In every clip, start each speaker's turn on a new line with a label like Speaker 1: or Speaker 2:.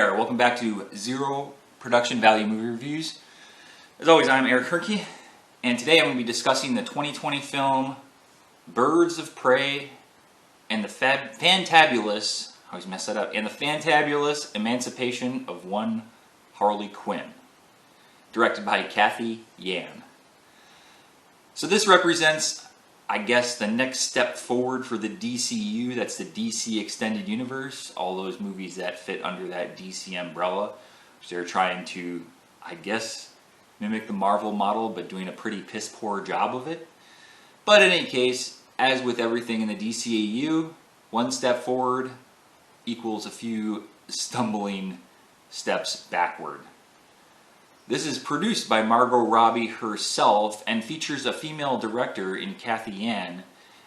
Speaker 1: there, welcome back to Zero Production Value Movie Reviews. As always, I'm Eric Hoernke, and today I'm going to be discussing the 2020 film Birds of Prey and the Fantabulous, I always mess that up, and the Fantabulous Emancipation of one Harley Quinn, directed by Cathy Yan. So this represents, I guess, the next step forward for the DCEU. That's the DC Extended Universe, all those movies that fit under that DC umbrella, which they're trying to, I guess, mimic the Marvel model, but doing a pretty piss-poor job of it. But in any case, as with everything in the DCEU, one step forward equals a few stumbling steps backward. This is produced by Margot Robbie herself and features a female director in Cathy Yan.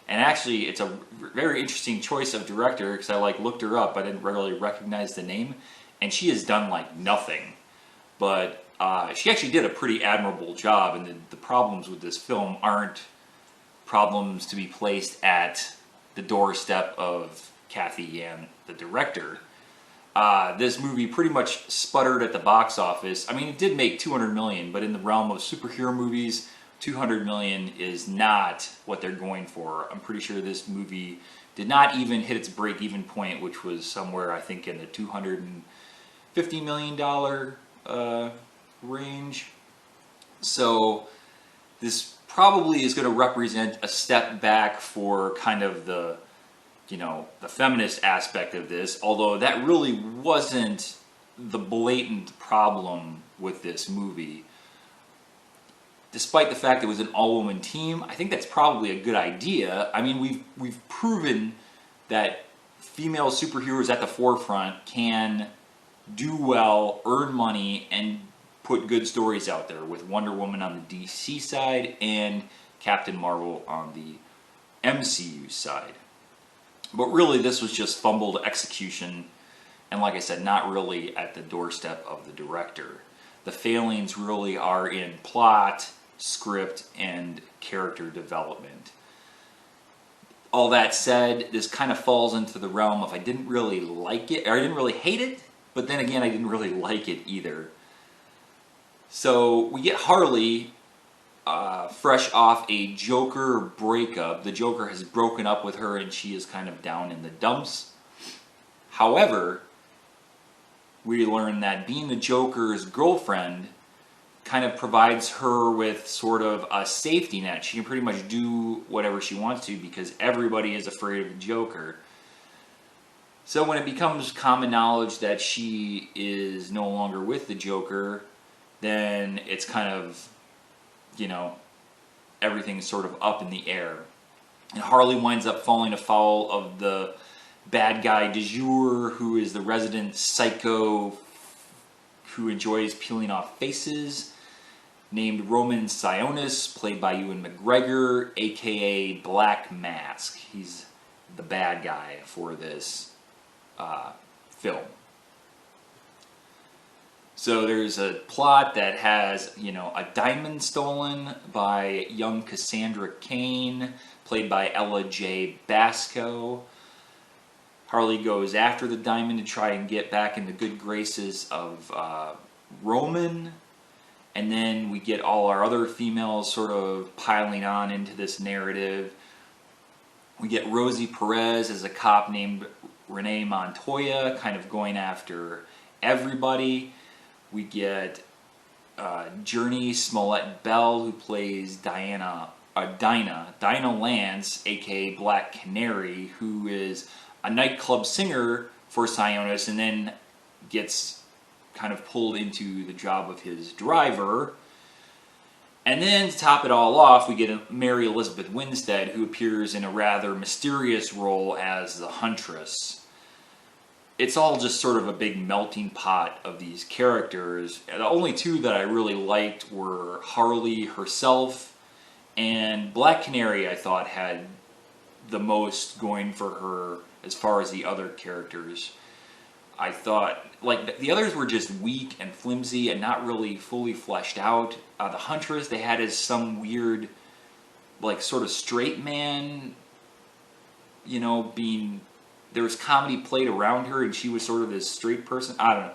Speaker 1: And actually, it's a very interesting choice of director because I looked her up. I didn't really recognize the name, and she has done nothing. But she actually did a pretty admirable job, and the problems with this film aren't problems to be placed at the doorstep of Cathy Yan, the director. This movie pretty much sputtered at the box office. I mean, it did make $200 million, but in the realm of superhero movies, $200 million is not what they're going for. I'm pretty sure this movie did not even hit its break-even point, which was somewhere, I think, in the $250 million range. So this probably is going to represent a step back for kind of the feminist aspect of this, although that really wasn't the blatant problem with this movie. Despite the fact it was an all-woman team, I think that's probably a good idea. I mean, we've proven that female superheroes at the forefront can do well, earn money, and put good stories out there, with Wonder Woman on the DC side and Captain Marvel on the MCU side. But really, this was just fumbled execution, and like I said, not really at the doorstep of the director. The failings really are in plot, script, and character development. All that said, this kind of falls into the realm of I didn't really like it, or I didn't really hate it, but then again, I didn't really like it either. So we get Harley fresh off a Joker breakup. The Joker has broken up with her and she is kind of down in the dumps. However, we learn that being the Joker's girlfriend kind of provides her with sort of a safety net. She can pretty much do whatever she wants to because everybody is afraid of the Joker. So when it becomes common knowledge that she is no longer with the Joker, then it's kind of, everything's sort of up in the air. And Harley winds up falling afoul of the bad guy du jour, who is the resident psycho who enjoys peeling off faces, named Roman Sionis, played by Ewan McGregor, aka Black Mask. He's the bad guy for this film. So there's a plot that has, a diamond stolen by young Cassandra Cain, played by Ella J. Basco. Harley goes after the diamond to try and get back in the good graces of Roman. And then we get all our other females sort of piling on into this narrative. We get Rosie Perez as a cop named Renee Montoya, kind of going after everybody. We get Journey Smollett-Bell, who plays Dinah Lance, aka Black Canary, who is a nightclub singer for Sionis and then gets kind of pulled into the job of his driver. And then to top it all off, we get Mary Elizabeth Winstead, who appears in a rather mysterious role as the Huntress. It's all just sort of a big melting pot of these characters. The only two that I really liked were Harley herself and Black Canary. I thought had the most going for her as far as the other characters. I thought, the others were just weak and flimsy and not really fully fleshed out. The Huntress they had as some weird, sort of straight man, being there was comedy played around her, and she was sort of this straight person. I don't know.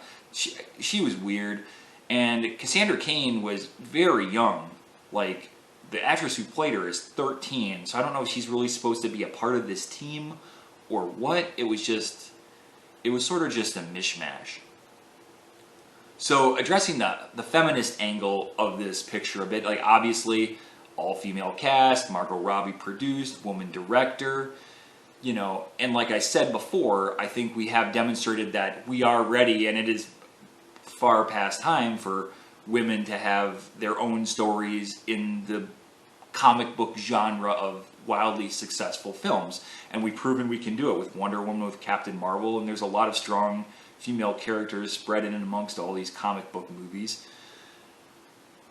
Speaker 1: She was weird. And Cassandra Cain was very young. Like, the actress who played her is 13, so I don't know if she's really supposed to be a part of this team or what. It was sort of just a mishmash. So addressing the feminist angle of this picture a bit, like obviously all-female cast, Margot Robbie produced, woman director, you know, and like I said before, I think we have demonstrated that we are ready, and it is far past time for women to have their own stories in the comic book genre of wildly successful films. And we've proven we can do it with Wonder Woman, with Captain Marvel, and there's a lot of strong female characters spread in amongst all these comic book movies.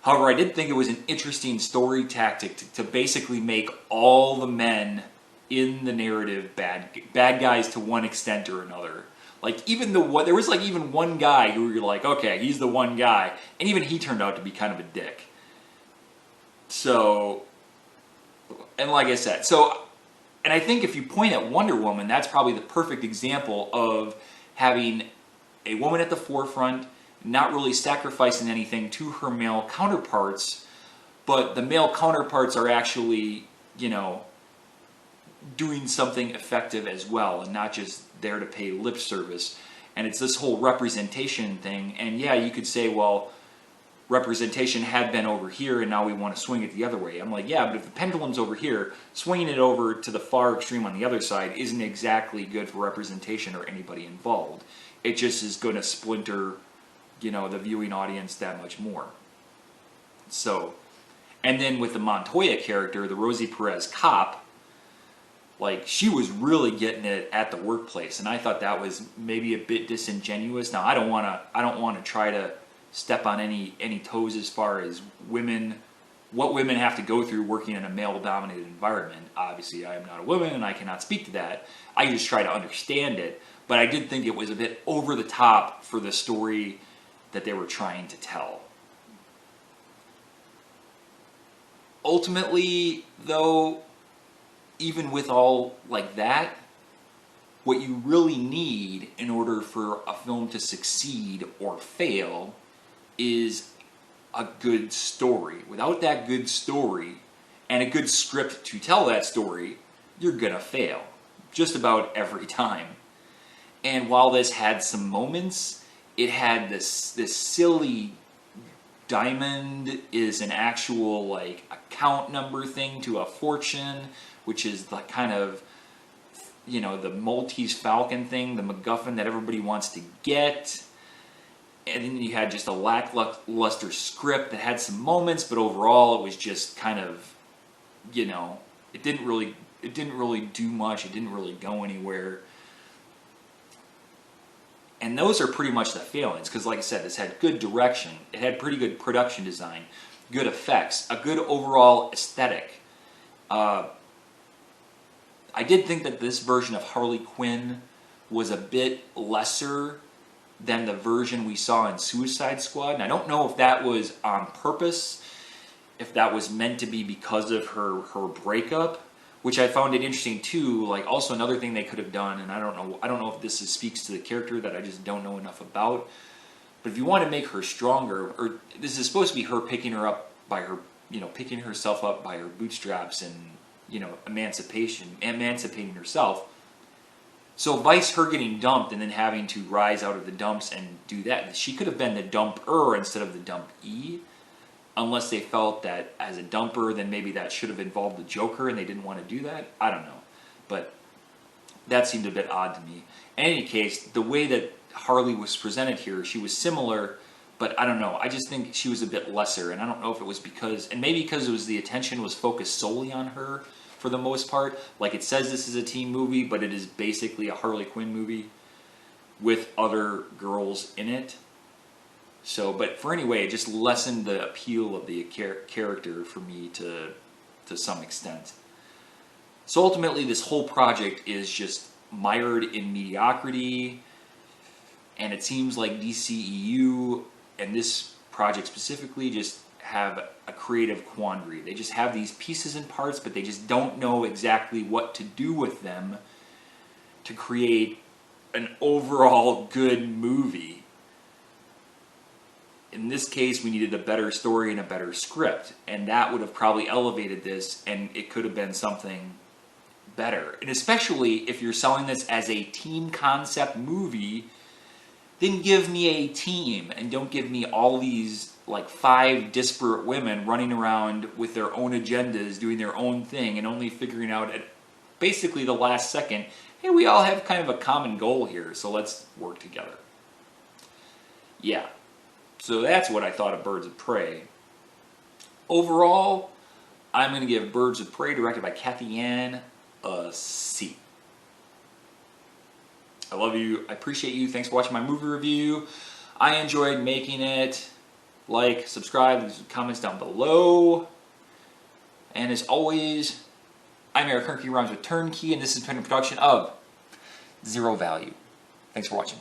Speaker 1: However, I did think it was an interesting story tactic to basically make all the men in the narrative bad guys to one extent or another. Like, there was like even one guy who you're like, okay, he's the one guy, and even he turned out to be kind of a dick. So, and like I said, and I think if you point at Wonder Woman, that's probably the perfect example of having a woman at the forefront, not really sacrificing anything to her male counterparts, but the male counterparts are actually, you know, doing something effective as well, and not just there to pay lip service. And it's this whole representation thing, and yeah, you could say, well, representation had been over here and now we want to swing it the other way. I'm like, yeah, but if the pendulum's over here, swinging it over to the far extreme on the other side isn't exactly good for representation or anybody involved. It just is going to splinter, you know, the viewing audience that much more. So, and then with the Montoya character, the Rosie Perez cop, like, she was really getting it at the workplace, and I thought that was maybe a bit disingenuous. Now, I don't want to try to step on any toes as far as what women have to go through working in a male-dominated environment. Obviously, I am not a woman, and I cannot speak to that. I just try to understand it, but I did think it was a bit over the top for the story that they were trying to tell. Ultimately, though, even with all like that, what you really need in order for a film to succeed or fail is a good story. Without that good story and a good script to tell that story, you're gonna fail just about every time. And while this had some moments, it had this silly diamond is an actual like account number thing to a fortune, which is the kind of, you know, the Maltese Falcon thing, the MacGuffin that everybody wants to get. And then you had just a lackluster script that had some moments, but overall it was just kind of, you know, it didn't really do much. It didn't really go anywhere. And those are pretty much the failings, because like I said, this had good direction. It had pretty good production design, good effects, a good overall aesthetic. I did think that this version of Harley Quinn was a bit lesser than the version we saw in Suicide Squad. And I don't know if that was on purpose, if that was meant to be because of her breakup, which I found it interesting too. Like, also another thing they could have done, and I don't know if this speaks to the character that I just don't know enough about, but if you want to make her stronger, or this is supposed to be her picking herself up by her bootstraps and, you know, emancipating herself. So vice her getting dumped and then having to rise out of the dumps and do that. She could have been the dumper instead of the dumpee, unless they felt that as a dumper, then maybe that should have involved the Joker and they didn't want to do that. I don't know. But that seemed a bit odd to me. In any case, the way that Harley was presented here, she was similar, but I don't know. I just think she was a bit lesser, and I don't know if it was because it was the attention was focused solely on her for the most part. Like, it says this is a teen movie, but it is basically a Harley Quinn movie with other girls in it. So, but for anyway, it just lessened the appeal of the character for me to some extent. So ultimately, this whole project is just mired in mediocrity, and it seems like DCEU and this project specifically just have a creative quandary. They just have these pieces and parts, but they just don't know exactly what to do with them to create an overall good movie. In this case, we needed a better story and a better script, and that would have probably elevated this, and it could have been something better. And especially if you're selling this as a team concept movie, then give me a team, and don't give me all these like 5 disparate women running around with their own agendas, doing their own thing, and only figuring out at basically the last second, hey, we all have kind of a common goal here, so let's work together. Yeah. So that's what I thought of Birds of Prey. Overall, I'm going to give Birds of Prey, directed by Cathy Yan, a C. I love you. I appreciate you. Thanks for watching my movie review. I enjoyed making it. Like, subscribe, leave some comments down below. And as always, I'm Eric Hoernke, rhymes with turnkey, and this has been a production of Zero Value. Thanks for watching.